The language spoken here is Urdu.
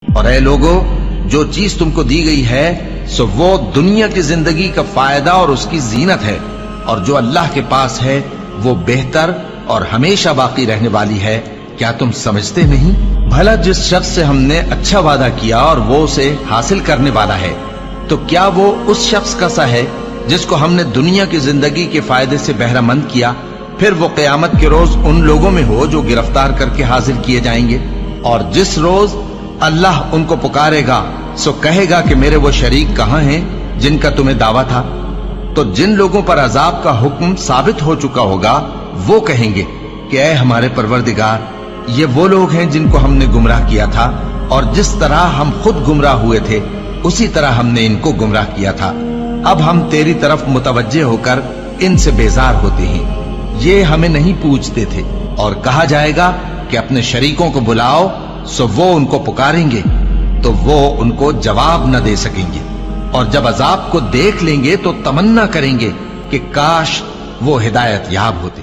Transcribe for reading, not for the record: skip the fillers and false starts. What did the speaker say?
اور اے لوگو، جو چیز تم کو دی گئی ہے سو وہ دنیا کی زندگی کا فائدہ اور اس کی زینت ہے، اور جو اللہ کے پاس ہے وہ بہتر اور ہمیشہ باقی رہنے والی ہے۔ کیا تم سمجھتے نہیں؟ بھلا جس شخص سے ہم نے اچھا وعدہ کیا اور وہ اسے حاصل کرنے والا ہے، تو کیا وہ اس شخص کا سا ہے جس کو ہم نے دنیا کی زندگی کے فائدے سے بہرہ مند کیا، پھر وہ قیامت کے روز ان لوگوں میں ہو جو گرفتار کر کے حاضر کیے جائیں گے؟ اور جس روز اللہ ان کو پکارے گا سو کہے گا کہ میرے وہ شریک کہاں ہیں جن کا تمہیں دعویٰ تھا؟ تو جن لوگوں پر عذاب کا حکم ثابت ہو چکا ہوگا وہ کہیں گے کہ اے ہمارے پروردگار، یہ وہ لوگ ہیں جن کو ہم نے گمراہ کیا تھا، اور جس طرح ہم خود گمراہ ہوئے تھے اسی طرح ہم نے ان کو گمراہ کیا تھا۔ اب ہم تیری طرف متوجہ ہو کر ان سے بیزار ہوتے ہیں، یہ ہمیں نہیں پوچھتے تھے۔ اور کہا جائے گا کہ اپنے شریکوں کو بلاؤ، سو وہ ان کو پکاریں گے تو وہ ان کو جواب نہ دے سکیں گے، اور جب عذاب کو دیکھ لیں گے تو تمنا کریں گے کہ کاش وہ ہدایت یاب ہوتے۔